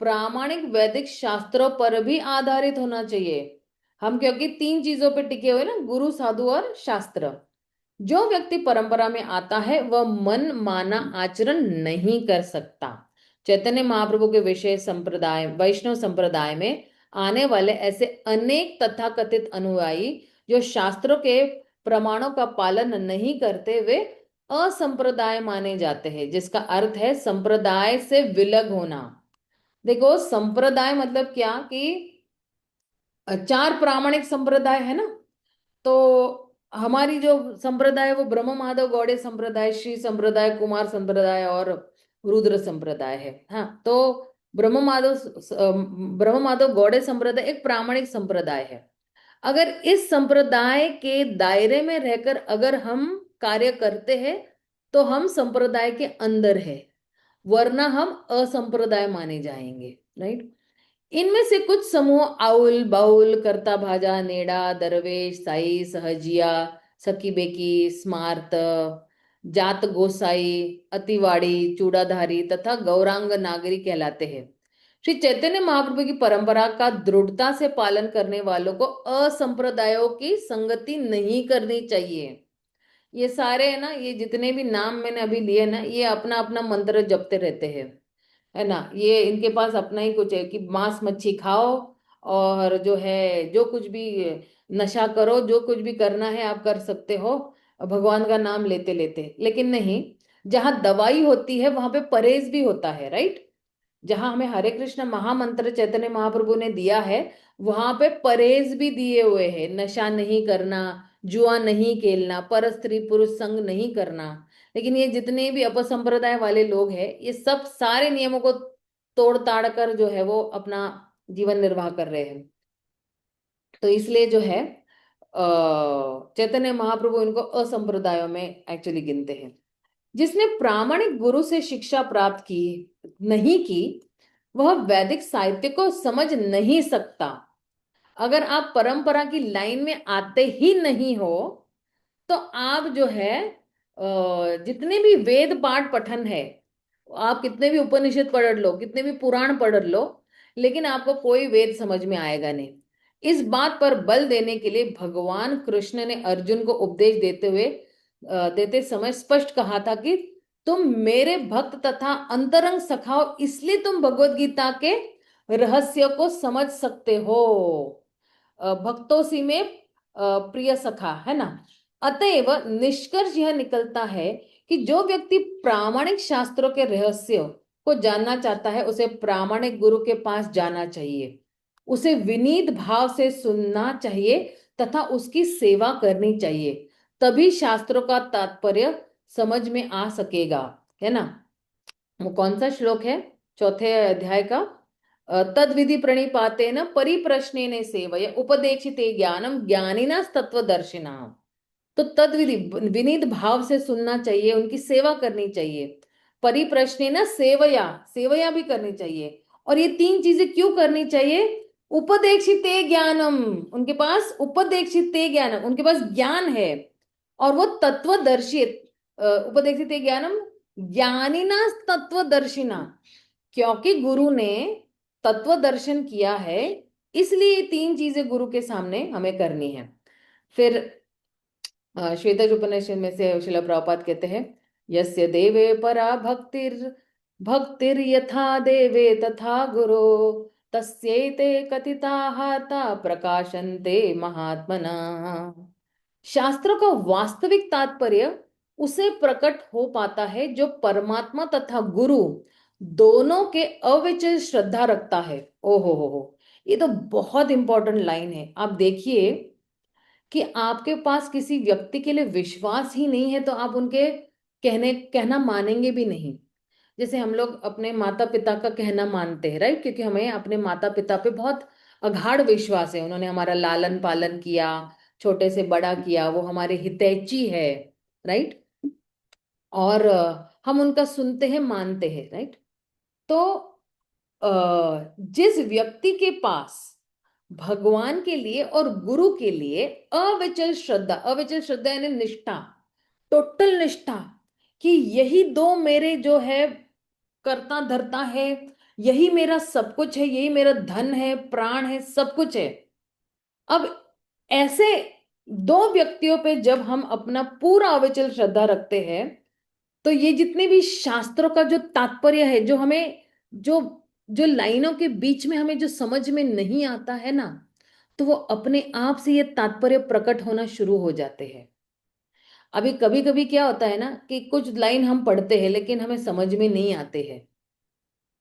प्रामाणिक वैदिक शास्त्रों पर भी आधारित होना चाहिए। हम क्योंकि तीन चीजों पे टिके हुए ना, गुरु साधु और शास्त्र। जो व्यक्ति परंपरा में आता है वह मन माना आचरण नहीं कर सकता। चैतन्य महाप्रभु के विषय संप्रदाय वैष्णव संप्रदाय में आने वाले ऐसे अनेक तथाकथित अनुयायी जो शास्त्रों के प्रमाणों का पालन नहीं करते, वे असंप्रदाय माने जाते हैं, जिसका अर्थ है संप्रदाय से विलग होना। देखो संप्रदाय मतलब क्या, कि चार प्रामाणिक संप्रदाय है ना, तो हमारी जो संप्रदाय है वो ब्रह्म माधव गौड़े संप्रदाय, श्री संप्रदाय, कुमार संप्रदाय और रुद्र संप्रदाय है। हाँ, तो ब्रह्म माधव गौड़े संप्रदाय एक प्रामाणिक संप्रदाय है। अगर इस संप्रदाय के दायरे में रहकर अगर हम कार्य करते हैं तो हम संप्रदाय के अंदर है, वरना हम असंप्रदाय माने जाएंगे। राइट। इनमें से कुछ समूह आउल बाउल करता भाजा नेड़ा दरवेश साई सहजिया सकी बेकी स्मार्त जात गोसाई अतिवाड़ी चूड़ाधारी तथा गौरांग नागरी कहलाते हैं। श्री चैतन्य महाप्रभु की परंपरा का दृढ़ता से पालन करने वालों को असंप्रदायों की संगति नहीं करनी चाहिए। ये सारे है ना, ये जितने भी नाम मैंने अभी लिए ना, ये अपना अपना मंत्र जपते रहते हैं, है ना। ये इनके पास अपना ही कुछ है कि मांस मच्छी खाओ और जो है जो कुछ भी नशा करो, जो कुछ भी करना है आप कर सकते हो भगवान का नाम लेते लेते। लेकिन नहीं, जहां दवाई होती है वहां पे परहेज भी होता है। राइट। जहां हमें हरे कृष्ण महामंत्र चैतन्य महाप्रभु ने दिया है, वहां पे परहेज भी दिए हुए हैं। नशा नहीं करना, जुआ नहीं खेलना, पर स्त्री पुरुष संग नहीं करना। लेकिन ये जितने भी अपसंप्रदाय वाले लोग हैं, ये सब सारे नियमों को तोड़ ताड़ कर जो है वो अपना जीवन निर्वाह कर रहे हैं। तो इसलिए जो है चैतन्य महाप्रभु इनको असंप्रदायों में एक्चुअली गिनते हैं। जिसने प्रामाणिक गुरु से शिक्षा प्राप्त की नहीं की, वह वैदिक साहित्य को समझ नहीं सकता। अगर आप परंपरा की लाइन में आते ही नहीं हो तो आप जो है जितने भी वेद पाठ पठन है, आप कितने भी उपनिषद पढ़ लो, कितने भी पुराण पढ़ लो, लेकिन आपको कोई वेद समझ में आएगा नहीं। इस बात पर बल देने के लिए भगवान कृष्ण ने अर्जुन को उपदेश देते समय स्पष्ट कहा था कि तुम मेरे भक्त तथा अंतरंग सखा हो, इसलिए तुम भगवत गीता के रहस्य को समझ सकते हो। भक्तों सी में प्रिय सखा, है ना। अतएव निष्कर्ष यह निकलता है कि जो व्यक्ति प्रामाणिक शास्त्रों के रहस्य को जानना चाहता है, उसे प्रामाणिक गुरु के पास जाना चाहिए, उसे विनीत भाव से सुनना चाहिए तथा उसकी सेवा करनी चाहिए। तभी शास्त्रों का तात्पर्य समझ में आ सकेगा, है ना। वो कौन सा श्लोक है, चौथे अध्याय का, तद विधि प्रणिपातेन परिप्रश्नेन सेवया उपदेक्षिते ज्ञानम ज्ञानिना तत्वदर्शिना। तो तद विधि विनीत भाव से सुनना चाहिए, उनकी सेवा करनी चाहिए, परिप्रश्नेन सेवया, सेवया भी करनी चाहिए। और ये तीन चीजें क्यों करनी चाहिए? उपदेक्षिते ज्ञानम, उनके पास उपदेक्षिते ज्ञानम, उनके पास ज्ञान है और वो तत्वदर्शी। उपदेक्षिते ज्ञानम ज्ञानिना तत्वदर्शिना, क्योंकि गुरु ने तत्व दर्शन किया है, इसलिए ये तीन चीजें गुरु के सामने हमें करनी है। फिर श्वेतज उपनिषद में से शिला प्रभुपाद कहते हैं, यस्य देवे परा भक्तिर्, भक्तिर् यथा देवे तथा गुरो, तस्यैते कथिताहाता प्रकाशन्ते महात्मना। शास्त्रों का वास्तविक तात्पर्य उसे प्रकट हो पाता है जो परमात्मा तथा गुरु दोनों के अविचल श्रद्धा रखता है। ओहो हो, ये तो बहुत इंपॉर्टेंट लाइन है। आप देखिए कि आपके पास किसी व्यक्ति के लिए विश्वास ही नहीं है तो आप उनके कहना मानेंगे भी नहीं। जैसे हम लोग अपने माता पिता का कहना मानते हैं, राइट, क्योंकि हमें अपने माता पिता पे बहुत अगाढ़ विश्वास है, उन्होंने हमारा लालन पालन किया, छोटे से बड़ा किया, वो हमारे हितैषी है, राइट। और हम उनका सुनते हैं, मानते हैं, राइट। तो जिस व्यक्ति के पास भगवान के लिए और गुरु के लिए अविचल श्रद्धा, अविचल श्रद्धा यानी निष्ठा, टोटल निष्ठा, कि यही दो मेरे जो है करता धरता है, यही मेरा सब कुछ है, यही मेरा धन है, प्राण है, सब कुछ है। अब ऐसे दो व्यक्तियों पे जब हम अपना पूरा अविचल श्रद्धा रखते हैं, तो ये जितने भी शास्त्रों का जो तात्पर्य है, जो हमें जो जो लाइनों के बीच में हमें जो समझ में नहीं आता है ना, तो वो अपने आप से ये तात्पर्य प्रकट होना शुरू हो जाते हैं। अभी कभी कभी क्या होता है ना कि कुछ लाइन हम पढ़ते हैं लेकिन हमें समझ में नहीं आते हैं,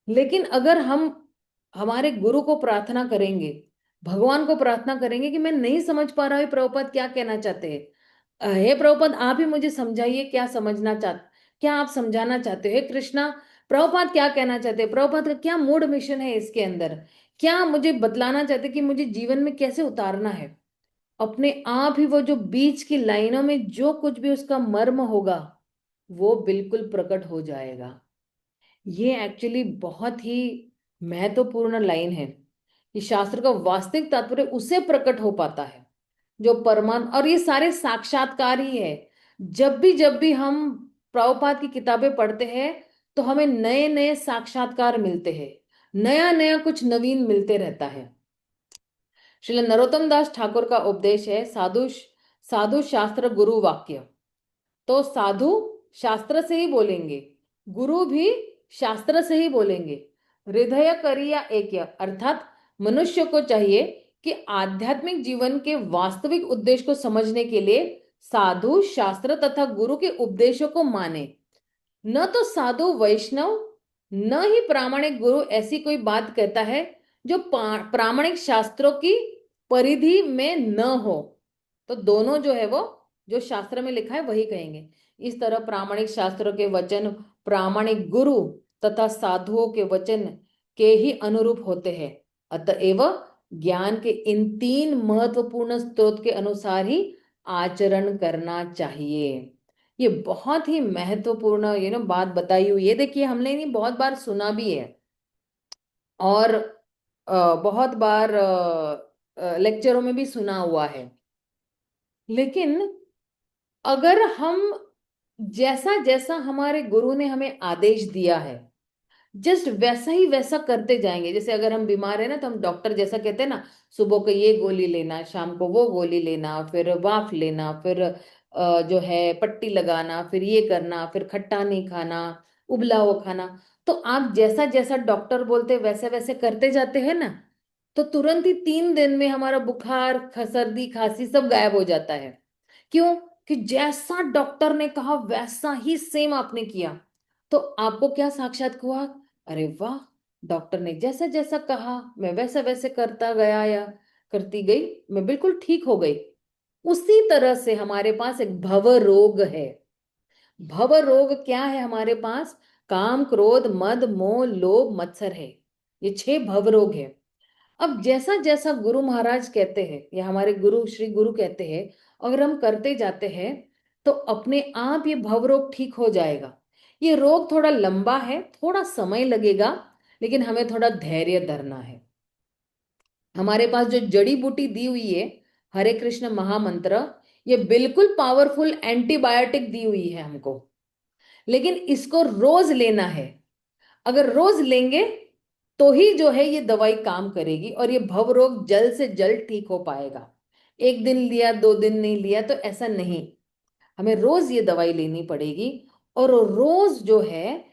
लेकिन अगर हम हमारे गुरु को प्रार्थना करेंगे, भगवान को प्रार्थना करेंगे कि मैं नहीं समझ पा रहा हूँ प्रभुपाद क्या कहना चाहते हैं, हे प्रभुपाद आप ही मुझे समझाइए, क्या आप समझाना चाहते हो, हे कृष्णा प्रभुपाद क्या कहना चाहते हैं, प्रभुपाद का क्या मूड मिशन है इसके अंदर, क्या मुझे बतलाना चाहते कि मुझे जीवन में कैसे उतारना है। अपने आप ही वो जो बीच की लाइनों में जो कुछ भी उसका मर्म होगा वो बिल्कुल प्रकट हो जाएगा। ये एक्चुअली बहुत ही महत्वपूर्ण लाइन है कि शास्त्र का वास्तविक तात्पर्य उसे प्रकट हो पाता है जो परमात्मा, और ये सारे साक्षात्कार ही है। जब भी हम प्रभुपाद की किताबें पढ़ते हैं तो हमें नए नए साक्षात्कार मिलते हैं, नया नया कुछ नवीन मिलते रहता है। श्री नरोत्तम दास ठाकुर का उपदेश है, साधु साधु शास्त्र गुरु वाक्य। तो साधु शास्त्र से ही बोलेंगे, गुरु भी शास्त्र से ही बोलेंगे। हृदय करिया ऐक्य, अर्थात मनुष्य को चाहिए कि आध्यात्मिक जीवन के वास्तविक उद्देश्य को समझने के लिए साधु शास्त्र तथा गुरु के उपदेशों को माने। न तो साधु वैष्णव न ही प्रामाणिक गुरु ऐसी कोई बात कहता है जो प्रामाणिक शास्त्रों की परिधि में न हो। तो दोनों जो है वो जो शास्त्र में लिखा है वही कहेंगे। इस तरह प्रामाणिक शास्त्रों के वचन प्रामाणिक गुरु तथा साधुओं के वचन के ही अनुरूप होते हैं। अतएव ज्ञान के इन तीन महत्वपूर्ण स्रोत के अनुसार ही आचरण करना चाहिए। ये बहुत ही महत्वपूर्ण बात बताई हुई है। देखिए हमने नहीं बहुत बार सुना भी है और बहुत बार लेक्चरों में भी सुना हुआ है, लेकिन अगर हम जैसा जैसा हमारे गुरु ने हमें आदेश दिया है जस्ट वैसा ही वैसा करते जाएंगे। जैसे अगर हम बीमार है ना तो हम डॉक्टर जैसा कहते हैं ना, सुबह को ये गोली लेना, शाम को वो गोली लेना, फिर वाफ लेना, फिर जो है पट्टी लगाना, फिर ये करना, फिर खट्टा नहीं खाना, उबला हुआ खाना। तो आप जैसा जैसा डॉक्टर बोलते वैसे वैसे करते जाते हैं ना, तो तुरंत ही 3 दिन में हमारा बुखार सर्दी खांसी सब गायब हो जाता है। क्यों? कि जैसा डॉक्टर ने कहा वैसा ही सेम आपने किया। तो आपको क्या साक्षात हुआ? अरे वाह, डॉक्टर ने जैसा जैसा कहा मैं वैसा वैसे करता गया या करती गई, मैं बिल्कुल ठीक हो गई। उसी तरह से हमारे पास एक भव रोग है। भव रोग क्या है हमारे पास? काम क्रोध मद मोह लोभ मत्सर है। ये 6 भव रोग है। अब जैसा जैसा गुरु महाराज कहते हैं या हमारे गुरु श्री गुरु कहते हैं, अगर हम करते जाते हैं तो अपने आप ये भवरोग ठीक हो जाएगा। ये रोग थोड़ा लंबा है, थोड़ा समय लगेगा, लेकिन हमें थोड़ा धैर्य धरना है। हमारे पास जो जड़ी बूटी दी हुई है, हरे कृष्ण महामंत्र, ये बिल्कुल पावरफुल एंटीबायोटिक दी हुई है हमको, लेकिन इसको रोज लेना है। अगर रोज लेंगे तो ही जो है ये दवाई काम करेगी और ये भव रोग जल्द से जल्द ठीक हो पाएगा। एक दिन लिया, 2 दिन नहीं लिया तो ऐसा नहीं, हमें रोज ये दवाई लेनी पड़ेगी। और रोज जो है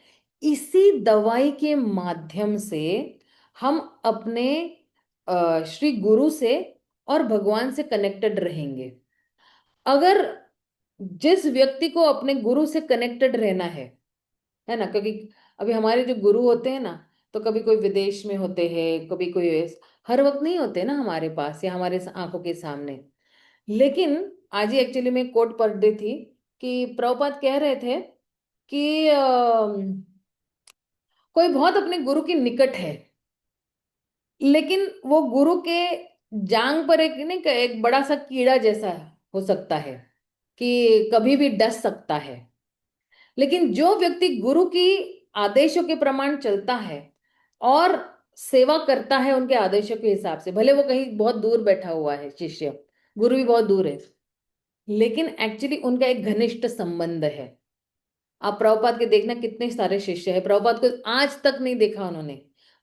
इसी दवाई के माध्यम से हम अपने श्री गुरु से और भगवान से कनेक्टेड रहेंगे। अगर जिस व्यक्ति को अपने गुरु से कनेक्टेड रहना है ना, क्योंकि अभी हमारे जो गुरु होते हैं ना, तो कभी कोई विदेश में होते हैं, कभी कोई हर वक्त नहीं होते ना हमारे पास या हमारे आंखों के सामने। लेकिन आज ही एक्चुअली मैं कोट पढ़ रही थी कि प्रभुपाद कह रहे थे कि कोई बहुत अपने गुरु के निकट है, लेकिन वो गुरु के जांग पर एक नहीं, एक बड़ा सा कीड़ा जैसा हो सकता है कि कभी भी डस सकता है। लेकिन जो व्यक्ति गुरु की आदेशों के प्रमाण चलता है और सेवा करता है उनके आदेशों के हिसाब से, भले वो कहीं बहुत दूर बैठा हुआ है शिष्य, गुरु भी बहुत दूर है, लेकिन एक्चुअली उनका एक घनिष्ठ संबंध है। आप प्रभुपाद के देखना कितने सारे शिष्य हैं, प्रभुपाद को आज तक नहीं देखा उन्होंने,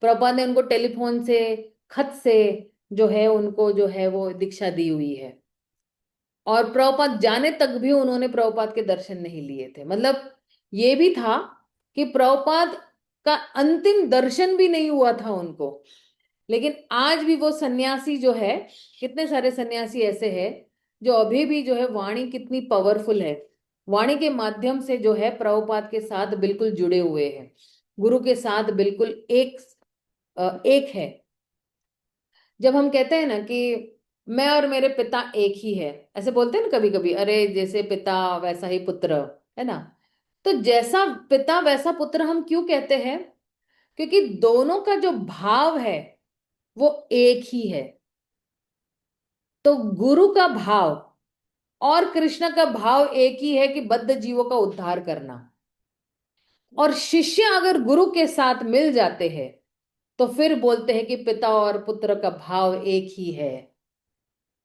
प्रभुपाद ने उनको टेलीफोन से, खत से जो है उनको जो है वो दीक्षा दी हुई है। और प्रभुपाद जाने तक भी उन्होंने प्रभुपाद के दर्शन नहीं लिए थे। मतलब ये भी था कि प्रभुपाद का अंतिम दर्शन भी नहीं हुआ था उनको। लेकिन आज भी वो सन्यासी जो है, कितने सारे सन्यासी ऐसे हैं जो अभी भी जो है, वाणी कितनी पावरफुल है, वाणी के माध्यम से जो है प्रभुपाद के साथ बिल्कुल जुड़े हुए हैं, गुरु के साथ बिल्कुल एक है। जब हम कहते हैं ना कि मैं और मेरे पिता एक ही है, ऐसे बोलते हैं ना कभी कभी, अरे जैसे पिता वैसा ही पुत्र, है ना। तो जैसा पिता वैसा पुत्र हम क्यों कहते हैं? क्योंकि दोनों का जो भाव है वो एक ही है। तो गुरु का भाव और कृष्ण का भाव एक ही है कि बद्ध जीवों का उद्धार करना। और शिष्य अगर गुरु के साथ मिल जाते हैं तो फिर बोलते हैं कि पिता और पुत्र का भाव एक ही है।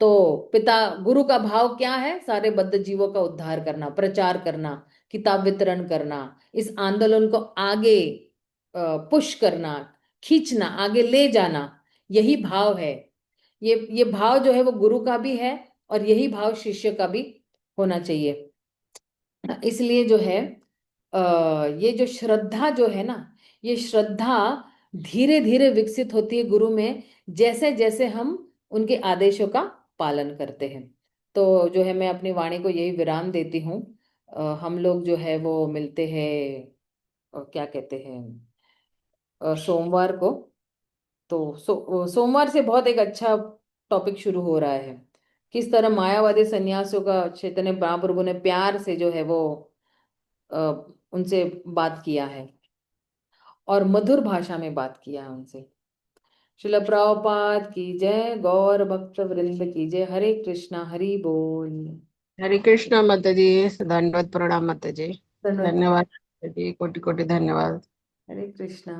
तो पिता गुरु का भाव क्या है? सारे बद्ध जीवों का उद्धार करना, प्रचार करना, किताब वितरण करना, इस आंदोलन को आगे पुश करना, खींचना, आगे ले जाना, यही भाव है। ये भाव जो है वो गुरु का भी है और यही भाव शिष्य का भी होना चाहिए। इसलिए जो है ये जो श्रद्धा जो है ना, ये श्रद्धा धीरे धीरे विकसित होती है गुरु में, जैसे जैसे हम उनके आदेशों का पालन करते हैं। तो जो है मैं अपनी वाणी को यही विराम देती हूँ। हम लोग जो है वो मिलते हैं, क्या कहते हैं, सोमवार को। तो सोमवार से बहुत एक अच्छा टॉपिक शुरू हो रहा है, किस तरह मायावादी सन्यासियों का चैतन्य महाप्रभु ने प्यार से जो है वो अ, उनसे बात किया है और मधुर भाषा में बात किया है उनसे। शिल प्रभुपाद की जय, गौर भक्त वृंद की जय, हरे कृष्णा, हरि बोल। हरे कृष्णा माता जी। धन्यवाद, प्रणाम माता जी। धन्यवाद। धन्यवाद माता जी, कोटि कोटि धन्यवाद। हरे कृष्णा।